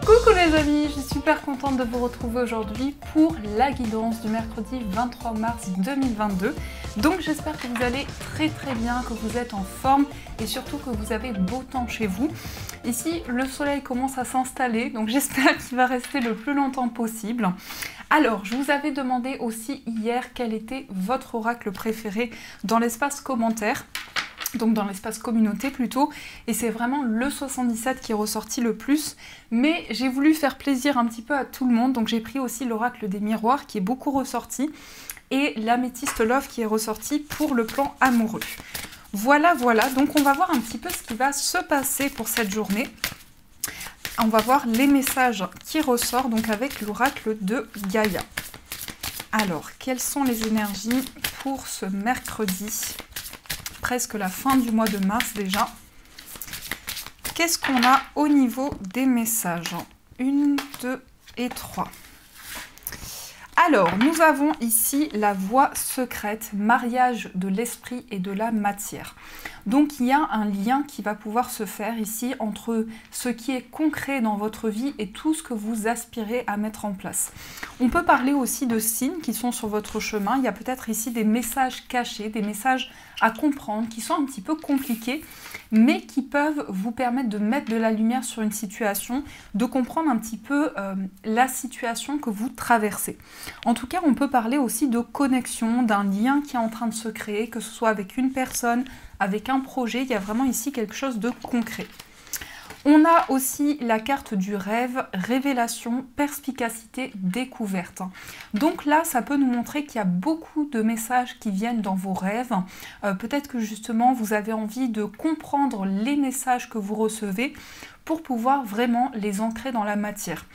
Coucou les amis, je suis super contente de vous retrouver aujourd'hui pour la guidance du mercredi 23 mars 2022. Donc j'espère que vous allez très bien, que vous êtes en forme et surtout que vous avez beau temps chez vous. Ici, le soleil commence à s'installer, donc j'espère qu'il va rester le plus longtemps possible. Alors, je vous avais demandé aussi hier quel était votre oracle préféré dans l'espace commentaire. Donc dans l'espace communauté plutôt, et c'est vraiment le 77 qui est ressorti le plus, mais j'ai voulu faire plaisir un petit peu à tout le monde, donc j'ai pris aussi l'oracle des miroirs qui est beaucoup ressorti, et l'améthyste love qui est ressorti pour le plan amoureux. Voilà, donc on va voir un petit peu ce qui va se passer pour cette journée. On va voir les messages qui ressortent, donc avec l'oracle de Gaïa. Alors, quelles sont les énergies pour ce mercredi ? Presque la fin du mois de mars déjà. Qu'est-ce qu'on a au niveau des messages? 1, 2 et 3. Alors, nous avons ici la voie secrète, mariage de l'esprit et de la matière. Donc, il y a un lien qui va pouvoir se faire ici entre ce qui est concret dans votre vie et tout ce que vous aspirez à mettre en place. On peut parler aussi de signes qui sont sur votre chemin. Il y a peut-être ici des messages cachés, des messages à comprendre qui sont un petit peu compliqués, mais qui peuvent vous permettre de mettre de la lumière sur une situation, de comprendre un petit peu la situation que vous traversez. En tout cas, on peut parler aussi de connexion, d'un lien qui est en train de se créer, que ce soit avec une personne, avec un projet. Il y a vraiment ici quelque chose de concret. On a aussi la carte du rêve, révélation, perspicacité, découverte. Donc là, ça peut nous montrer qu'il y a beaucoup de messages qui viennent dans vos rêves. Peut-être que justement, vous avez envie de comprendre les messages que vous recevez pour pouvoir vraiment les ancrer dans la matière.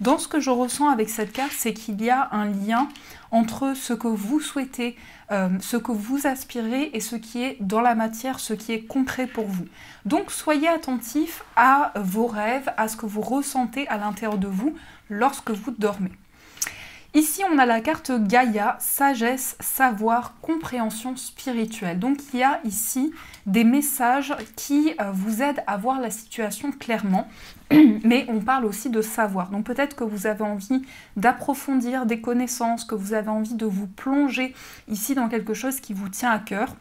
Dans ce que je ressens avec cette carte, c'est qu'il y a un lien entre ce que vous souhaitez, ce que vous aspirez et ce qui est dans la matière, ce qui est concret pour vous. Donc soyez attentifs à vos rêves, à ce que vous ressentez à l'intérieur de vous lorsque vous dormez. Ici, on a la carte Gaïa, sagesse, savoir, compréhension spirituelle. Donc, il y a ici des messages qui vous aident à voir la situation clairement, mais on parle aussi de savoir. Donc, peut-être que vous avez envie d'approfondir des connaissances, que vous avez envie de vous plonger ici dans quelque chose qui vous tient à cœur.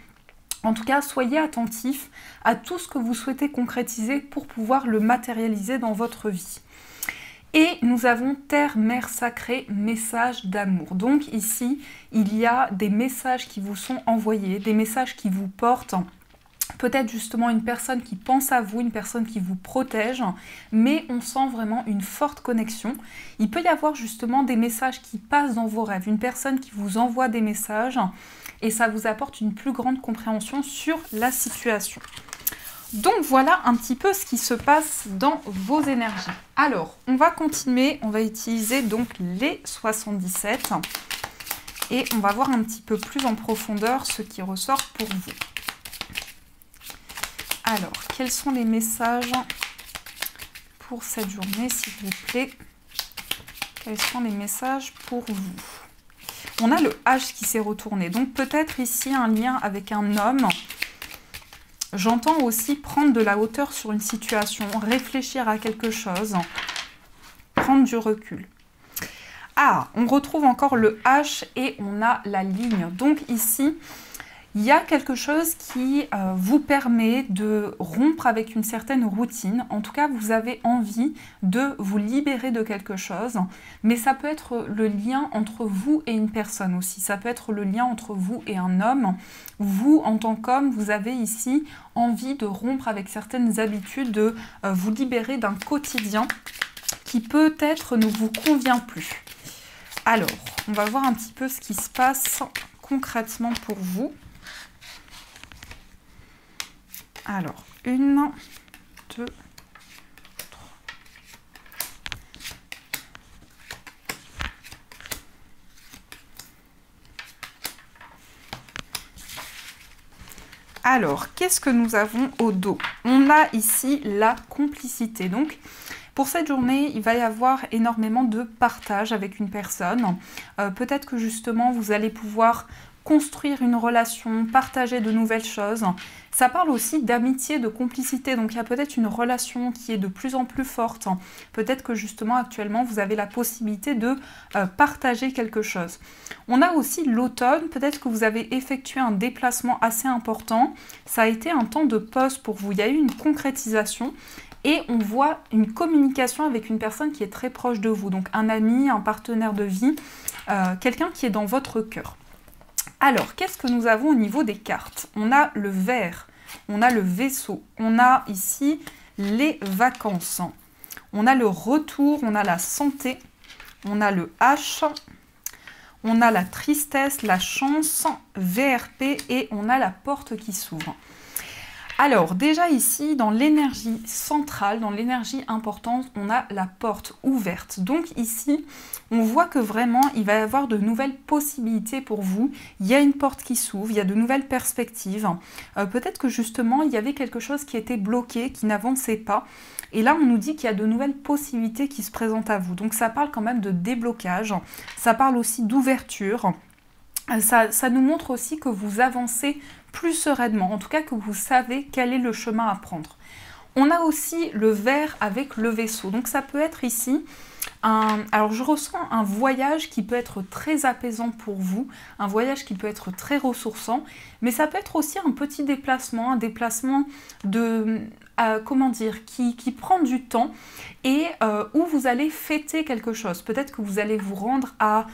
En tout cas, soyez attentifs à tout ce que vous souhaitez concrétiser pour pouvoir le matérialiser dans votre vie. Et nous avons Terre, Mère Sacrée, message d'amour. Donc ici, il y a des messages qui vous sont envoyés, des messages qui vous portent. Peut-être justement une personne qui pense à vous, une personne qui vous protège, mais on sent vraiment une forte connexion. Il peut y avoir justement des messages qui passent dans vos rêves, une personne qui vous envoie des messages et ça vous apporte une plus grande compréhension sur la situation. Donc voilà un petit peu ce qui se passe dans vos énergies. Alors, on va continuer, on va utiliser donc les 77 et on va voir un petit peu plus en profondeur ce qui ressort pour vous. Alors, quels sont les messages pour cette journée, s'il vous plaît? Quels sont les messages pour vous? On a le H qui s'est retourné, donc peut-être ici un lien avec un homme. J'entends aussi prendre de la hauteur sur une situation, réfléchir à quelque chose, prendre du recul. Ah, on retrouve encore le H et on a la ligne. Donc ici, il y a quelque chose qui vous permet de rompre avec une certaine routine. En tout cas, vous avez envie de vous libérer de quelque chose. Mais ça peut être le lien entre vous et une personne aussi. Ça peut être le lien entre vous et un homme. Vous, en tant qu'homme, vous avez ici envie de rompre avec certaines habitudes, de vous libérer d'un quotidien qui peut-être ne vous convient plus. Alors, on va voir un petit peu ce qui se passe concrètement pour vous. Alors, 1, 2, 3. Alors, qu'est-ce que nous avons au dos? On a ici la complicité. Donc, pour cette journée, il va y avoir énormément de partage avec une personne. Peut-être que justement, vous allez pouvoir construire une relation, partager de nouvelles choses. Ça parle aussi d'amitié, de complicité, donc il y a peut-être une relation qui est de plus en plus forte. Peut-être que justement actuellement vous avez la possibilité de partager quelque chose. On a aussi l'automne, peut-être que vous avez effectué un déplacement assez important. Ça a été un temps de pause pour vous, il y a eu une concrétisation. Et on voit une communication avec une personne qui est très proche de vous, donc un ami, un partenaire de vie, quelqu'un qui est dans votre cœur. Alors, qu'est-ce que nous avons au niveau des cartes? On a le ver, on a le vaisseau, on a ici les vacances, on a le retour, on a la santé, on a le H, on a la tristesse, la chance, VRP et on a la porte qui s'ouvre. Alors déjà ici, dans l'énergie centrale, dans l'énergie importante, on a la porte ouverte. Donc ici, on voit que vraiment, il va y avoir de nouvelles possibilités pour vous. Il y a une porte qui s'ouvre, il y a de nouvelles perspectives. Peut-être que justement, il y avait quelque chose qui était bloqué, qui n'avançait pas. Et là, on nous dit qu'il y a de nouvelles possibilités qui se présentent à vous. Donc ça parle quand même de déblocage, ça parle aussi d'ouverture. Ça nous montre aussi que vous avancez plus sereinement, en tout cas que vous savez quel est le chemin à prendre. On a aussi le ver avec le vaisseau, donc ça peut être ici, alors je ressens un voyage qui peut être très apaisant pour vous, un voyage qui peut être très ressourçant, mais ça peut être aussi un petit déplacement, un déplacement de... comment dire, qui prend du temps et où vous allez fêter quelque chose. Peut-être que vous allez vous rendre à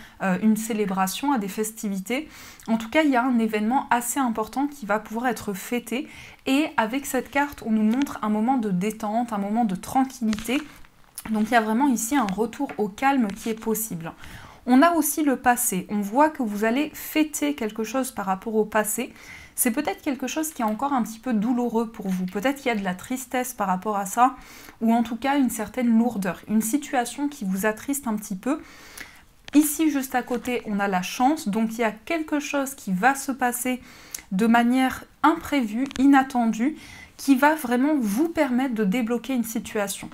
une célébration, à des festivités. En tout cas, il y a un événement assez important qui va pouvoir être fêté. Et avec cette carte, on nous montre un moment de détente, un moment de tranquillité. Donc il y a vraiment ici un retour au calme qui est possible. On a aussi le passé. On voit que vous allez fêter quelque chose par rapport au passé. C'est peut-être quelque chose qui est encore un petit peu douloureux pour vous. Peut-être qu'il y a de la tristesse par rapport à ça, ou en tout cas une certaine lourdeur, une situation qui vous attriste un petit peu. Ici, juste à côté, on a la chance, donc il y a quelque chose qui va se passer de manière imprévue, inattendue, qui va vraiment vous permettre de débloquer une situation.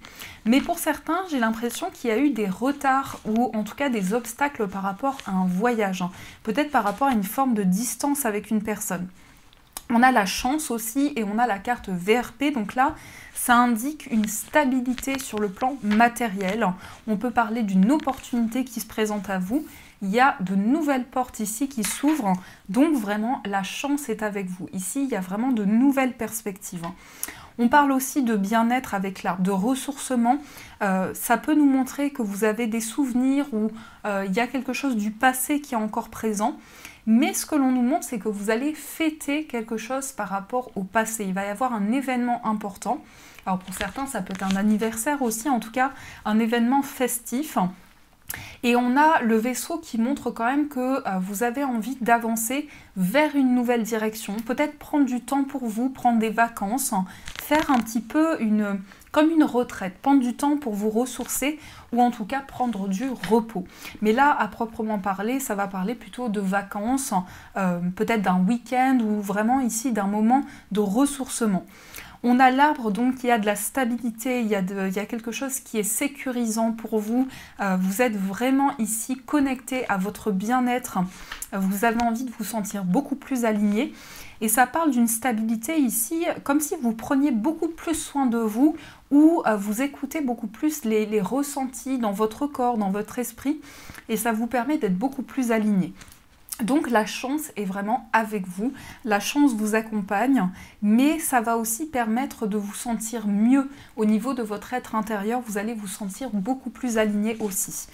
Mais pour certains, j'ai l'impression qu'il y a eu des retards ou en tout cas des obstacles par rapport à un voyage, peut-être par rapport à une forme de distance avec une personne. On a la chance aussi et on a la carte VRP, donc là, ça indique une stabilité sur le plan matériel. On peut parler d'une opportunité qui se présente à vous. Il y a de nouvelles portes ici qui s'ouvrent, donc vraiment la chance est avec vous. Ici, il y a vraiment de nouvelles perspectives. On parle aussi de bien-être avec l'art, de ressourcement. Ça peut nous montrer que vous avez des souvenirs ou il y a quelque chose du passé qui est encore présent. Mais ce que l'on nous montre, c'est que vous allez fêter quelque chose par rapport au passé. Il va y avoir un événement important. Alors pour certains, ça peut être un anniversaire aussi, en tout cas un événement festif. Et on a le vaisseau qui montre quand même que vous avez envie d'avancer vers une nouvelle direction. Peut-être prendre du temps pour vous, prendre des vacances, faire un petit peu comme une retraite, prendre du temps pour vous ressourcer ou en tout cas prendre du repos. Mais là, à proprement parler, ça va parler plutôt de vacances, peut-être d'un week-end ou vraiment ici d'un moment de ressourcement. On a l'arbre, donc il y a de la stabilité, il y a quelque chose qui est sécurisant pour vous. Vous êtes vraiment ici connecté à votre bien-être. Vous avez envie de vous sentir beaucoup plus aligné. Et ça parle d'une stabilité ici, comme si vous preniez beaucoup plus soin de vous ou vous écoutez beaucoup plus les ressentis dans votre corps, dans votre esprit. Et ça vous permet d'être beaucoup plus aligné. Donc la chance est vraiment avec vous, la chance vous accompagne, mais ça va aussi permettre de vous sentir mieux au niveau de votre être intérieur, vous allez vous sentir beaucoup plus aligné aussi.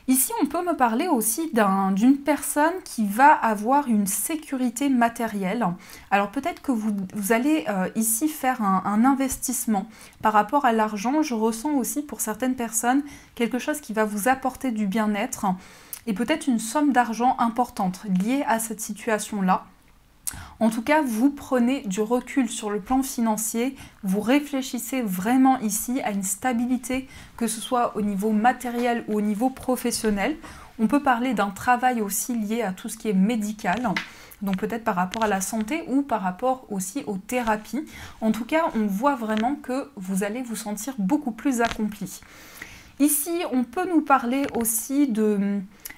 Ici, on peut me parler aussi d'une personne qui va avoir une sécurité matérielle. Alors peut-être que vous allez ici faire un investissement par rapport à l'argent. Je ressens aussi pour certaines personnes quelque chose qui va vous apporter du bien-être et peut-être une somme d'argent importante liée à cette situation-là. En tout cas, vous prenez du recul sur le plan financier, vous réfléchissez vraiment ici à une stabilité, que ce soit au niveau matériel ou au niveau professionnel. On peut parler d'un travail aussi lié à tout ce qui est médical, donc peut-être par rapport à la santé ou par rapport aussi aux thérapies. En tout cas, on voit vraiment que vous allez vous sentir beaucoup plus accompli. Ici, on peut nous parler aussi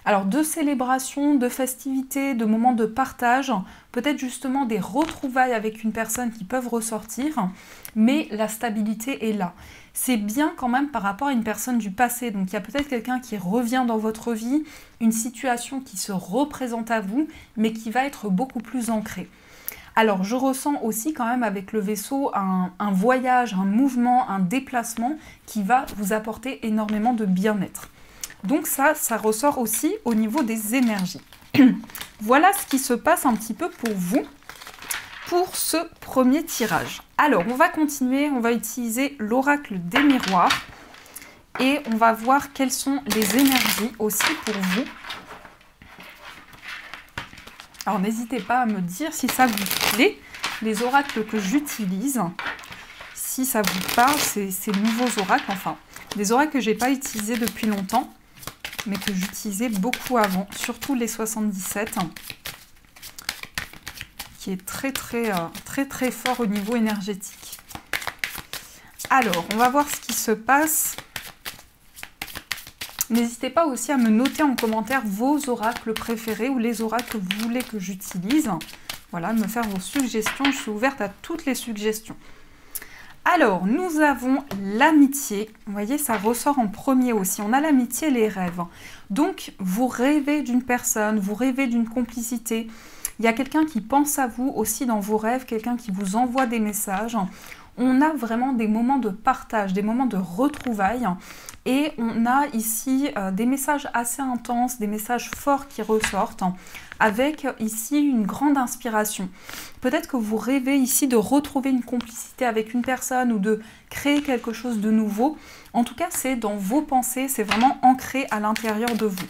Alors de célébration, de festivités, de moments de partage, peut-être justement des retrouvailles avec une personne qui peuvent ressortir, mais la stabilité est là. C'est bien quand même par rapport à une personne du passé, donc il y a peut-être quelqu'un qui revient dans votre vie, une situation qui se représente à vous, mais qui va être beaucoup plus ancrée. Alors je ressens aussi quand même avec le Verseau un voyage, un mouvement, un déplacement qui va vous apporter énormément de bien-être. Donc ça ressort aussi au niveau des énergies. Voilà ce qui se passe un petit peu pour vous, pour ce premier tirage. Alors, on va continuer, on va utiliser l'oracle des miroirs et on va voir quelles sont les énergies aussi pour vous. Alors, n'hésitez pas à me dire si ça vous plaît, les oracles que j'utilise, si ça vous parle, ces nouveaux oracles, enfin, des oracles que je n'ai pas utilisés depuis longtemps, mais que j'utilisais beaucoup avant, surtout les 77, qui est très fort au niveau énergétique. Alors, on va voir ce qui se passe. N'hésitez pas aussi à me noter en commentaire vos oracles préférés ou les oracles que vous voulez que j'utilise. Voilà, me faire vos suggestions, je suis ouverte à toutes les suggestions. Alors, nous avons l'amitié. Vous voyez, ça ressort en premier aussi. On a l'amitié et les rêves. Donc, vous rêvez d'une personne, vous rêvez d'une complicité. Il y a quelqu'un qui pense à vous aussi dans vos rêves, quelqu'un qui vous envoie des messages. On a vraiment des moments de partage, des moments de retrouvailles. Et on a ici des messages assez intenses, des messages forts qui ressortent, avec ici une grande inspiration. Peut-être que vous rêvez ici de retrouver une complicité avec une personne ou de créer quelque chose de nouveau. En tout cas, c'est dans vos pensées, c'est vraiment ancré à l'intérieur de vous.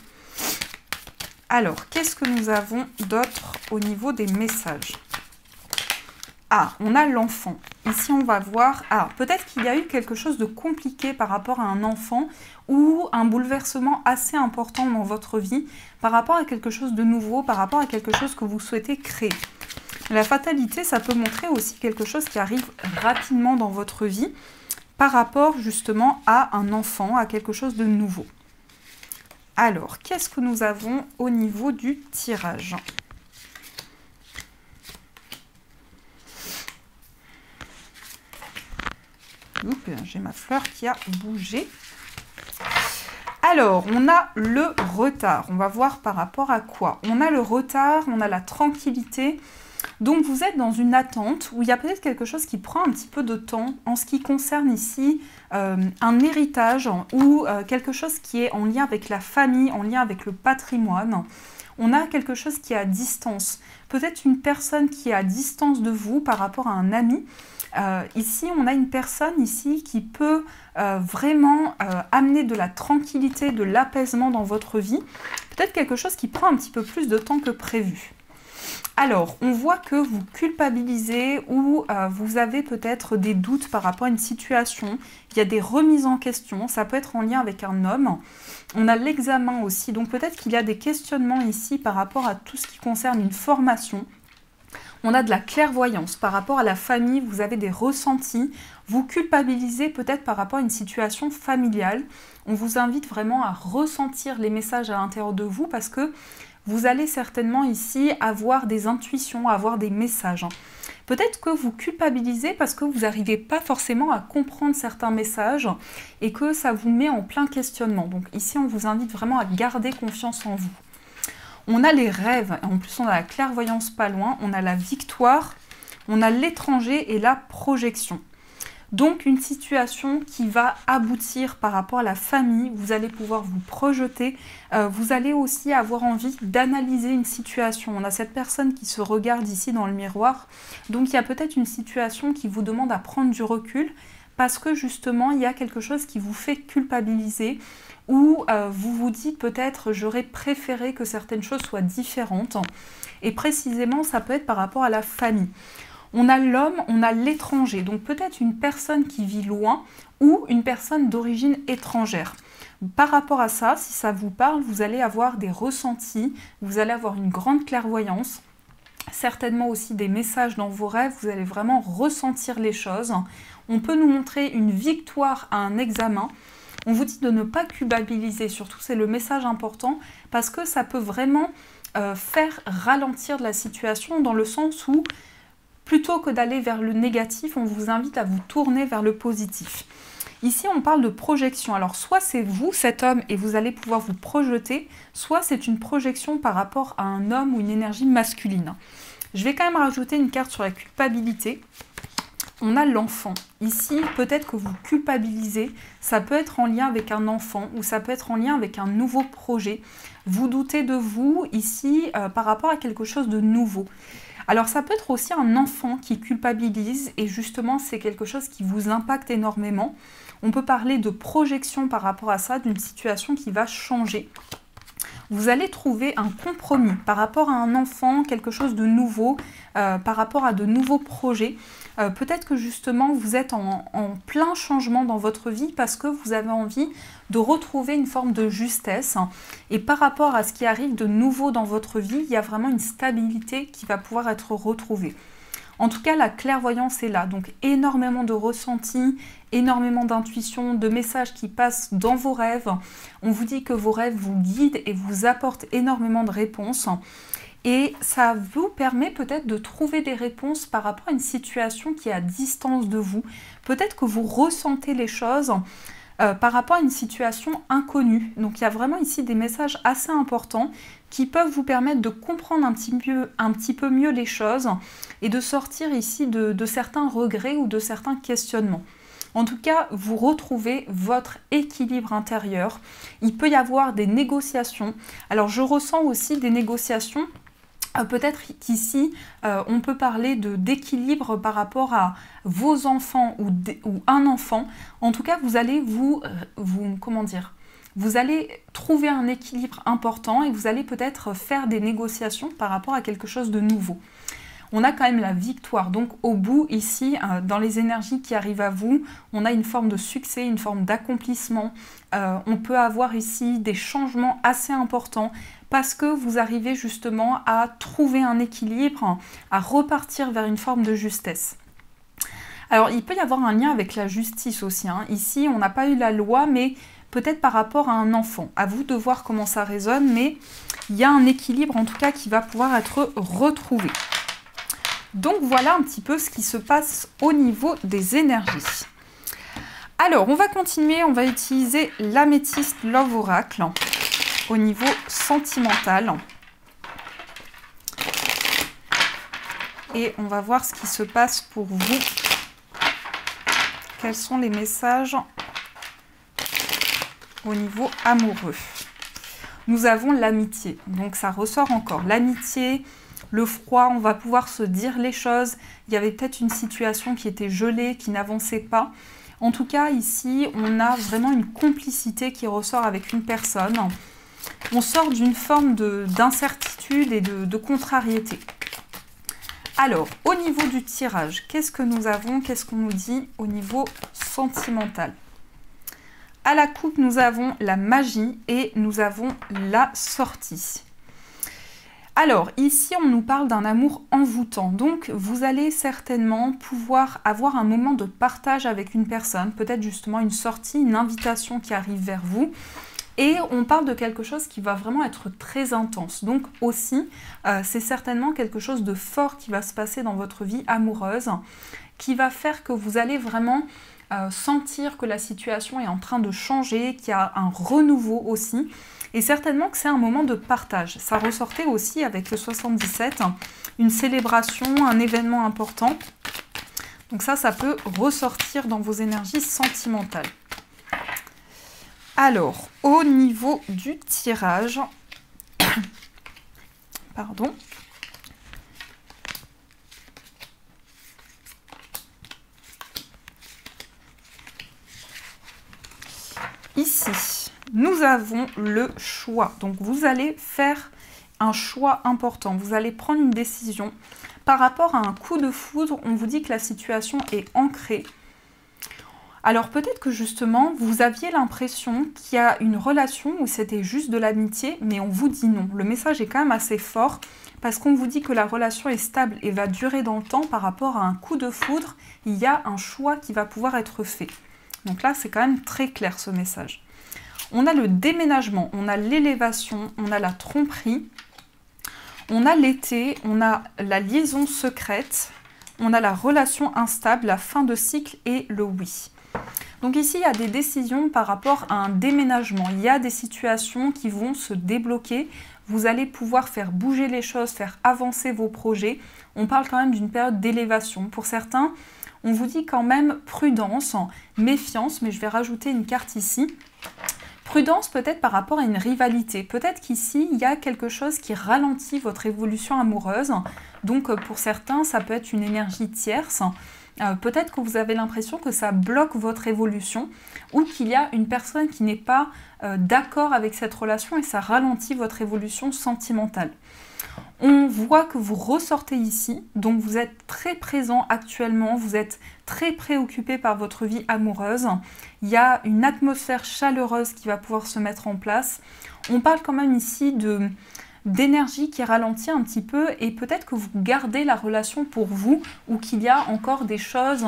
Alors, qu'est-ce que nous avons d'autre au niveau des messages? Ah, on a l'enfant. Ici, on va voir... Ah, peut-être qu'il y a eu quelque chose de compliqué par rapport à un enfant ou un bouleversement assez important dans votre vie par rapport à quelque chose de nouveau, par rapport à quelque chose que vous souhaitez créer. La fatalité, ça peut montrer aussi quelque chose qui arrive rapidement dans votre vie par rapport justement à un enfant, à quelque chose de nouveau. Alors, qu'est-ce que nous avons au niveau du tirage ? J'ai ma fleur qui a bougé. Alors, on a le retard. On va voir par rapport à quoi. On a le retard, on a la tranquillité. Donc, vous êtes dans une attente où il y a peut-être quelque chose qui prend un petit peu de temps en ce qui concerne ici un héritage ou quelque chose qui est en lien avec la famille, en lien avec le patrimoine. On a quelque chose qui est à distance. Peut-être une personne qui est à distance de vous par rapport à un ami. Ici, on a une personne ici qui peut vraiment amener de la tranquillité, de l'apaisement dans votre vie. Peut-être quelque chose qui prend un petit peu plus de temps que prévu. Alors, on voit que vous culpabilisez ou vous avez peut-être des doutes par rapport à une situation. Il y a des remises en question. Ça peut être en lien avec un homme. On a l'examen aussi. Donc, peut-être qu'il y a des questionnements ici par rapport à tout ce qui concerne une formation. On a de la clairvoyance par rapport à la famille, vous avez des ressentis, vous culpabilisez peut-être par rapport à une situation familiale. On vous invite vraiment à ressentir les messages à l'intérieur de vous parce que vous allez certainement ici avoir des intuitions, avoir des messages. Peut-être que vous culpabilisez parce que vous n'arrivez pas forcément à comprendre certains messages et que ça vous met en plein questionnement. Donc ici, on vous invite vraiment à garder confiance en vous. On a les rêves, en plus on a la clairvoyance pas loin, on a la victoire, on a l'étranger et la projection. Donc une situation qui va aboutir par rapport à la famille, vous allez pouvoir vous projeter, vous allez aussi avoir envie d'analyser une situation. On a cette personne qui se regarde ici dans le miroir, donc il y a peut-être une situation qui vous demande à prendre du recul parce que justement il y a quelque chose qui vous fait culpabiliser, ou vous vous dites peut-être j'aurais préféré que certaines choses soient différentes. Et précisément, ça peut être par rapport à la famille. On a l'homme, on a l'étranger. Donc peut-être une personne qui vit loin ou une personne d'origine étrangère. Par rapport à ça, si ça vous parle, vous allez avoir des ressentis, vous allez avoir une grande clairvoyance. Certainement aussi des messages dans vos rêves, vous allez vraiment ressentir les choses. On peut nous montrer une victoire à un examen. On vous dit de ne pas culpabiliser, surtout c'est le message important, parce que ça peut vraiment faire ralentir la situation dans le sens où, plutôt que d'aller vers le négatif, on vous invite à vous tourner vers le positif. Ici, on parle de projection. Alors, soit c'est vous, cet homme, et vous allez pouvoir vous projeter, soit c'est une projection par rapport à un homme ou une énergie masculine. Je vais quand même rajouter une carte sur la culpabilité. On a l'enfant. Ici, peut-être que vous culpabilisez. Ça peut être en lien avec un enfant ou ça peut être en lien avec un nouveau projet. Vous doutez de vous, ici, par rapport à quelque chose de nouveau. Alors ça peut être aussi un enfant qui culpabilise et justement c'est quelque chose qui vous impacte énormément. On peut parler de projection par rapport à ça, d'une situation qui va changer. Vous allez trouver un compromis par rapport à un enfant, quelque chose de nouveau, par rapport à de nouveaux projets. Peut-être que justement vous êtes en plein changement dans votre vie parce que vous avez envie de retrouver une forme de justesse. Et par rapport à ce qui arrive de nouveau dans votre vie, il y a vraiment une stabilité qui va pouvoir être retrouvée. En tout cas, la clairvoyance est là, donc énormément de ressentis, énormément d'intuition, de messages qui passent dans vos rêves. On vous dit que vos rêves vous guident et vous apportent énormément de réponses. Et ça vous permet peut-être de trouver des réponses par rapport à une situation qui est à distance de vous. Peut-être que vous ressentez les choses par rapport à une situation inconnue. Donc il y a vraiment ici des messages assez importants qui peuvent vous permettre de comprendre un petit peu mieux les choses et de sortir ici de certains regrets ou de certains questionnements. En tout cas, vous retrouvez votre équilibre intérieur. Il peut y avoir des négociations. Alors je ressens aussi des négociations. Peut-être qu'ici, on peut parler d'équilibre par rapport à vos enfants ou un enfant. En tout cas, vous allez vous allez trouver un équilibre important et vous allez peut-être faire des négociations par rapport à quelque chose de nouveau. On a quand même la victoire. Donc au bout, ici, dans les énergies qui arrivent à vous, on a une forme de succès, une forme d'accomplissement. On peut avoir ici des changements assez importants parce que vous arrivez justement à trouver un équilibre, à repartir vers une forme de justesse. Alors, il peut y avoir un lien avec la justice aussi. Ici, on n'a pas eu la loi, mais peut-être par rapport à un enfant. À vous de voir comment ça résonne, mais il y a un équilibre en tout cas qui va pouvoir être retrouvé. Donc voilà un petit peu ce qui se passe au niveau des énergies. Alors, on va continuer, on va utiliser l'améthyste Love Oracle au niveau sentimental. Et on va voir ce qui se passe pour vous. Quels sont les messages au niveau amoureux? Nous avons l'amitié, donc ça ressort encore. L'amitié, le froid, on va pouvoir se dire les choses. Il y avait peut-être une situation qui était gelée, qui n'avançait pas. En tout cas, ici, on a vraiment une complicité qui ressort avec une personne. On sort d'une forme d'incertitude et de contrariété. Alors, au niveau du tirage, qu'est-ce que nous avons? Qu'est-ce qu'on nous dit au niveau sentimental? À la coupe, nous avons la magie et nous avons la sortie. Alors, ici, on nous parle d'un amour envoûtant. Donc, vous allez certainement pouvoir avoir un moment de partage avec une personne, peut-être justement une sortie, une invitation qui arrive vers vous. Et on parle de quelque chose qui va vraiment être très intense. Donc aussi, c'est certainement quelque chose de fort qui va se passer dans votre vie amoureuse, qui va faire que vous allez vraiment sentir que la situation est en train de changer, qu'il y a un renouveau aussi. Et certainement que c'est un moment de partage. Ça ressortait aussi avec le 77, une célébration, un événement important. Donc ça peut ressortir dans vos énergies sentimentales. Alors, au niveau du tirage, pardon, ici, nous avons le choix. Donc, vous allez faire un choix important. Vous allez prendre une décision. Par rapport à un coup de foudre, on vous dit que la situation est ancrée. Alors peut-être que justement, vous aviez l'impression qu'il y a une relation où c'était juste de l'amitié, mais on vous dit non. Le message est quand même assez fort parce qu'on vous dit que la relation est stable et va durer dans le temps par rapport à un coup de foudre. Il y a un choix qui va pouvoir être fait. Donc là, c'est quand même très clair ce message. On a le déménagement, on a l'élévation, on a la tromperie, on a l'été, on a la liaison secrète, on a la relation instable, la fin de cycle et le oui. Donc ici, il y a des décisions par rapport à un déménagement. Il y a des situations qui vont se débloquer. Vous allez pouvoir faire bouger les choses, faire avancer vos projets. On parle quand même d'une période d'élévation. Pour certains, on vous dit quand même prudence, méfiance, mais je vais rajouter une carte ici. Prudence peut-être par rapport à une rivalité. Peut-être qu'ici, il y a quelque chose qui ralentit votre évolution amoureuse. Donc pour certains, ça peut être une énergie tierce. Peut-être que vous avez l'impression que ça bloque votre évolution ou qu'il y a une personne qui n'est pas d'accord avec cette relation et ça ralentit votre évolution sentimentale. On voit que vous ressortez ici, donc vous êtes très présent actuellement, vous êtes très préoccupé par votre vie amoureuse. Il y a une atmosphère chaleureuse qui va pouvoir se mettre en place. On parle quand même ici d'énergie qui ralentit un petit peu et peut-être que vous gardez la relation pour vous ou qu'il y a encore des choses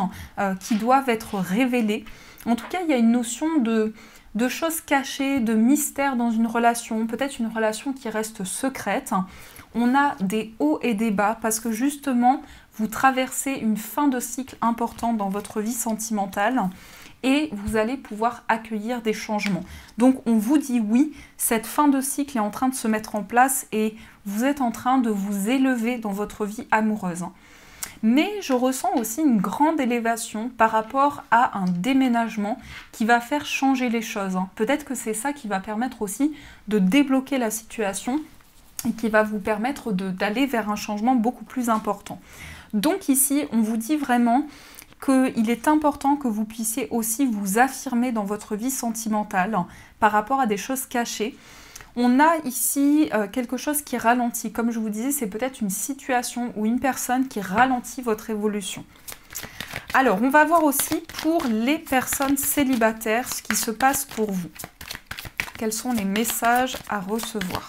qui doivent être révélées. En tout cas, il y a une notion de choses cachées, de mystère dans une relation, peut-être une relation qui reste secrète. On a des hauts et des bas parce que justement, vous traversez une fin de cycle importante dans votre vie sentimentale et vous allez pouvoir accueillir des changements. Donc on vous dit oui, cette fin de cycle est en train de se mettre en place et vous êtes en train de vous élever dans votre vie amoureuse. Mais je ressens aussi une grande élévation par rapport à un déménagement qui va faire changer les choses. Peut-être que c'est ça qui va permettre aussi de débloquer la situation et qui va vous permettre d'aller vers un changement beaucoup plus important. Donc ici, on vous dit vraiment qu'il est important que vous puissiez aussi vous affirmer dans votre vie sentimentale par rapport à des choses cachées. On a ici quelque chose qui ralentit. Comme je vous disais, c'est peut-être une situation ou une personne qui ralentit votre évolution. Alors, on va voir aussi pour les personnes célibataires ce qui se passe pour vous. Quels sont les messages à recevoir ?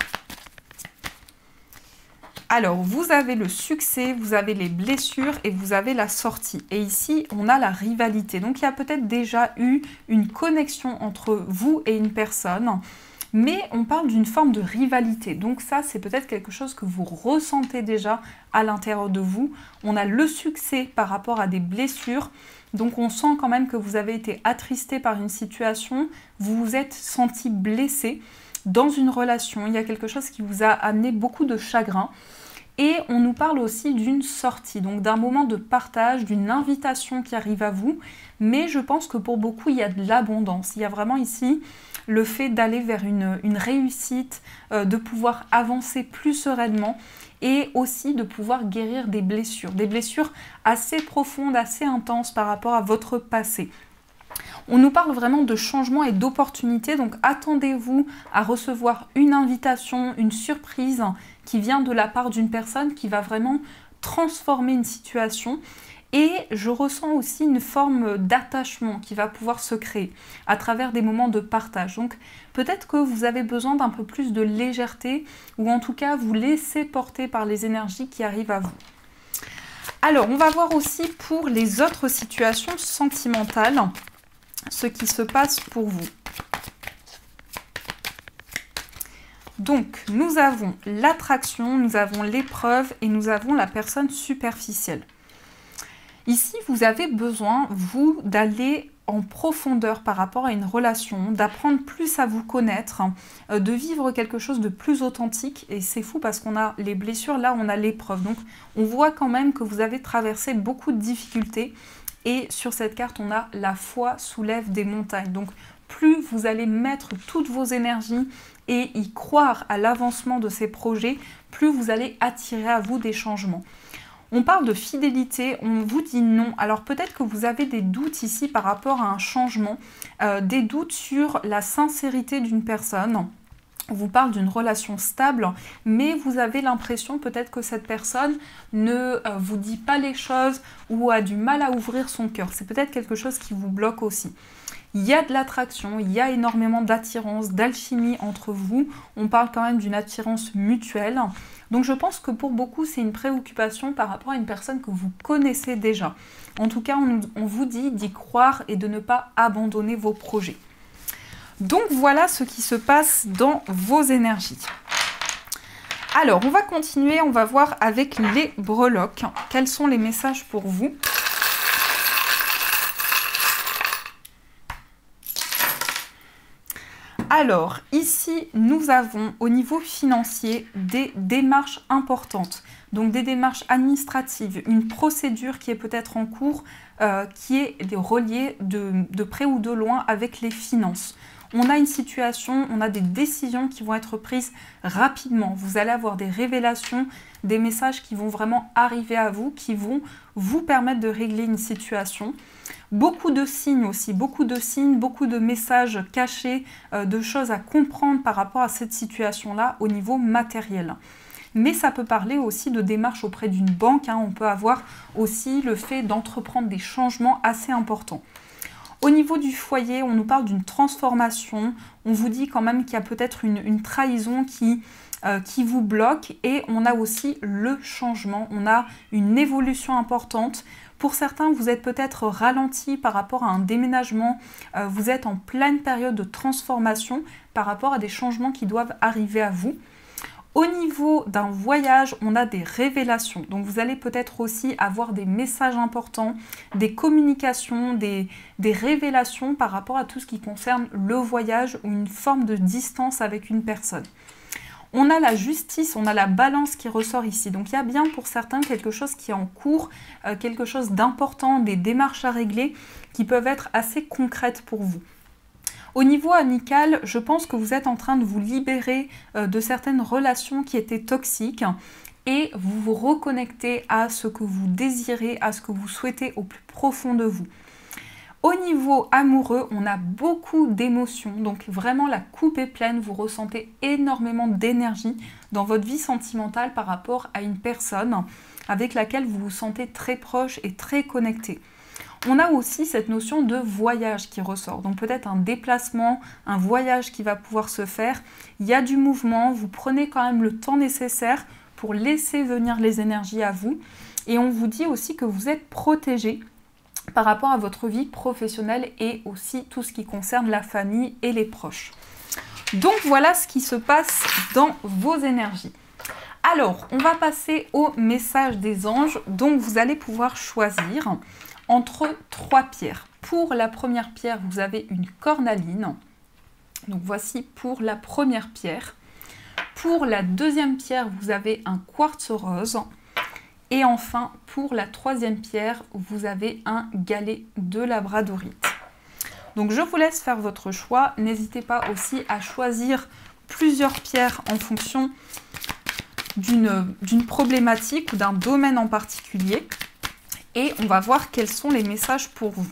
Alors, vous avez le succès, vous avez les blessures et vous avez la sortie. Et ici, on a la rivalité. Donc, il y a peut-être déjà eu une connexion entre vous et une personne, mais on parle d'une forme de rivalité. Donc ça, c'est peut-être quelque chose que vous ressentez déjà à l'intérieur de vous. On a le succès par rapport à des blessures. Donc on sent quand même que vous avez été attristé par une situation, vous vous êtes senti blessé dans une relation. Il y a quelque chose qui vous a amené beaucoup de chagrin. Et on nous parle aussi d'une sortie, donc d'un moment de partage, d'une invitation qui arrive à vous. Mais je pense que pour beaucoup, il y a de l'abondance. Il y a vraiment ici le fait d'aller vers une réussite, de pouvoir avancer plus sereinement et aussi de pouvoir guérir des blessures assez profondes, assez intenses par rapport à votre passé. On nous parle vraiment de changement et d'opportunités, donc attendez-vous à recevoir une invitation, une surprise qui vient de la part d'une personne qui va vraiment transformer une situation. Et je ressens aussi une forme d'attachement qui va pouvoir se créer à travers des moments de partage. Donc peut-être que vous avez besoin d'un peu plus de légèreté ou en tout cas vous laisser porter par les énergies qui arrivent à vous. Alors on va voir aussi pour les autres situations sentimentales ce qui se passe pour vous. Donc, nous avons l'attraction, nous avons l'épreuve et nous avons la personne superficielle. Ici, vous avez besoin, vous, d'aller en profondeur par rapport à une relation, d'apprendre plus à vous connaître, de vivre quelque chose de plus authentique. Et c'est fou parce qu'on a les blessures, là on a l'épreuve. Donc, on voit quand même que vous avez traversé beaucoup de difficultés. Et sur cette carte, on a la foi soulève des montagnes. Donc, plus vous allez mettre toutes vos énergies et y croire à l'avancement de ces projets, plus vous allez attirer à vous des changements. On parle de fidélité, on vous dit non. Alors peut-être que vous avez des doutes ici par rapport à un changement, des doutes sur la sincérité d'une personne. On vous parle d'une relation stable, mais vous avez l'impression peut-être que cette personne ne vous dit pas les choses ou a du mal à ouvrir son cœur. C'est peut-être quelque chose qui vous bloque aussi. Il y a de l'attraction, il y a énormément d'attirance, d'alchimie entre vous. On parle quand même d'une attirance mutuelle. Donc je pense que pour beaucoup, c'est une préoccupation par rapport à une personne que vous connaissez déjà. En tout cas, on vous dit d'y croire et de ne pas abandonner vos projets. Donc voilà ce qui se passe dans vos énergies. Alors, on va continuer, on va voir avec les breloques. Quels sont les messages pour vous ? Alors, ici, nous avons au niveau financier des démarches importantes. Donc, des démarches administratives, une procédure qui est peut-être en cours, qui est reliée de près ou de loin avec les finances. On a une situation, on a des décisions qui vont être prises rapidement. Vous allez avoir des révélations, des messages qui vont vraiment arriver à vous, qui vont vous permettre de régler une situation. Beaucoup de signes aussi, beaucoup de messages cachés, de choses à comprendre par rapport à cette situation-là au niveau matériel. Mais ça peut parler aussi de démarches auprès d'une banque. On peut avoir aussi le fait d'entreprendre des changements assez importants. Au niveau du foyer, on nous parle d'une transformation. On vous dit quand même qu'il y a peut-être une trahison qui vous bloque. Et on a aussi le changement. On a une évolution importante. Pour certains, vous êtes peut-être ralenti par rapport à un déménagement. Vous êtes en pleine période de transformation par rapport à des changements qui doivent arriver à vous. Au niveau d'un voyage, on a des révélations. Donc vous allez peut-être aussi avoir des messages importants, des communications, des révélations par rapport à tout ce qui concerne le voyage ou une forme de distance avec une personne. On a la justice, on a la balance qui ressort ici. Donc il y a bien pour certains quelque chose qui est en cours, quelque chose d'important, des démarches à régler qui peuvent être assez concrètes pour vous. Au niveau amical, je pense que vous êtes en train de vous libérer de certaines relations qui étaient toxiques et vous vous reconnectez à ce que vous désirez, à ce que vous souhaitez au plus profond de vous. Au niveau amoureux, on a beaucoup d'émotions, donc vraiment la coupe est pleine, vous ressentez énormément d'énergie dans votre vie sentimentale par rapport à une personne avec laquelle vous vous sentez très proche et très connecté. On a aussi cette notion de voyage qui ressort, donc peut-être un déplacement, un voyage qui va pouvoir se faire. Il y a du mouvement, vous prenez quand même le temps nécessaire pour laisser venir les énergies à vous. Et on vous dit aussi que vous êtes protégé par rapport à votre vie professionnelle et aussi tout ce qui concerne la famille et les proches. Donc voilà ce qui se passe dans vos énergies. Alors, on va passer au message des anges. Donc vous allez pouvoir choisir entre 3 pierres. Pour la première pierre, vous avez une cornaline. Donc voici pour la première pierre. Pour la deuxième pierre, vous avez un quartz rose. Et enfin, pour la troisième pierre, vous avez un galet de labradorite. Donc je vous laisse faire votre choix. N'hésitez pas aussi à choisir plusieurs pierres en fonction d'une problématique ou d'un domaine en particulier. Et on va voir quels sont les messages pour vous.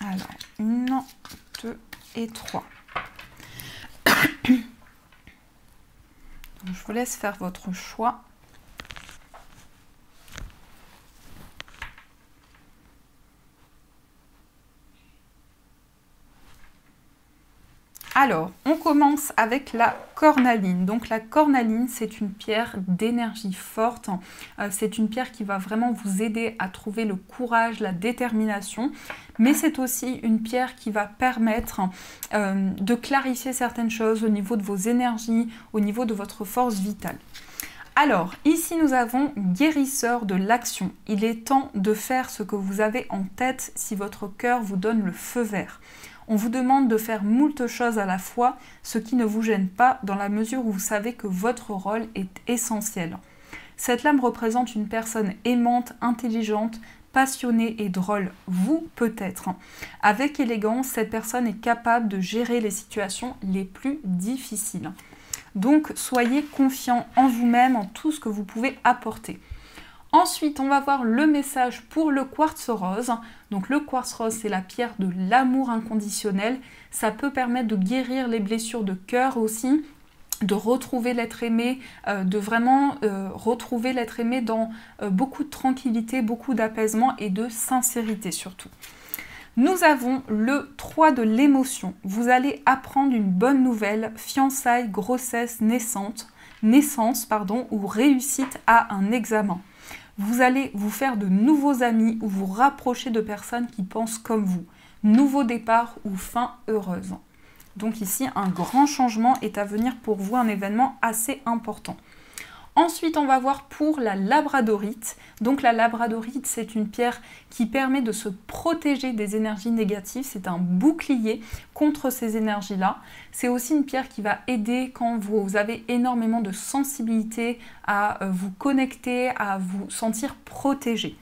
Alors, 1, 2 et 3. Je vous laisse faire votre choix. Alors, on commence avec la cornaline. Donc la cornaline, c'est une pierre d'énergie forte. C'est une pierre qui va vraiment vous aider à trouver le courage, la détermination. Mais c'est aussi une pierre qui va permettre de clarifier certaines choses au niveau de vos énergies, au niveau de votre force vitale. Alors, ici nous avons guérisseur de l'action. Il est temps de faire ce que vous avez en tête si votre cœur vous donne le feu vert. On vous demande de faire moult choses à la fois, ce qui ne vous gêne pas dans la mesure où vous savez que votre rôle est essentiel. Cette lame représente une personne aimante, intelligente, passionnée et drôle. Vous, peut-être. Avec élégance, cette personne est capable de gérer les situations les plus difficiles. Donc, soyez confiant en vous-même, en tout ce que vous pouvez apporter. Ensuite, on va voir le message pour le quartz rose. Donc le quartz rose, c'est la pierre de l'amour inconditionnel. Ça peut permettre de guérir les blessures de cœur aussi, de retrouver l'être aimé, de vraiment retrouver l'être aimé dans beaucoup de tranquillité, beaucoup d'apaisement et de sincérité surtout. Nous avons le 3 de l'émotion. Vous allez apprendre une bonne nouvelle, fiançailles, grossesse, naissance, ou réussite à un examen. Vous allez vous faire de nouveaux amis ou vous rapprocher de personnes qui pensent comme vous. Nouveau départ ou fin heureuse. Donc ici, un grand changement est à venir pour vous, un événement assez important. Ensuite, on va voir pour la labradorite. Donc la labradorite, c'est une pierre qui permet de se protéger des énergies négatives. C'est un bouclier contre ces énergies-là. C'est aussi une pierre qui va aider quand vous avez énormément de sensibilité à vous connecter, à vous sentir protégé.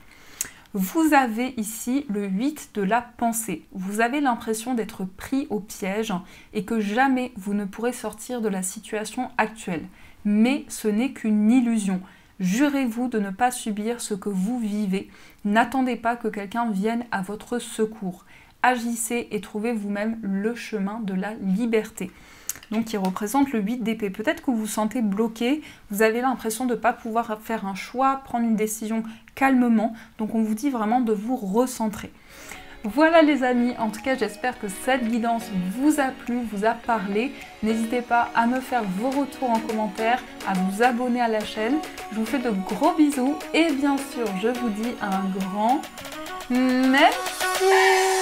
Vous avez ici le 8 de la pensée. Vous avez l'impression d'être pris au piège et que jamais vous ne pourrez sortir de la situation actuelle. Mais ce n'est qu'une illusion. Jurez-vous de ne pas subir ce que vous vivez. N'attendez pas que quelqu'un vienne à votre secours. Agissez et trouvez vous-même le chemin de la liberté. Donc qui représente le 8 d'épée. Peut-être que vous vous sentez bloqué, vous avez l'impression de ne pas pouvoir faire un choix, prendre une décision calmement. Donc on vous dit vraiment de vous recentrer. Voilà les amis, en tout cas j'espère que cette guidance vous a plu, vous a parlé. N'hésitez pas à me faire vos retours en commentaire, à vous abonner à la chaîne. Je vous fais de gros bisous et bien sûr je vous dis un grand merci.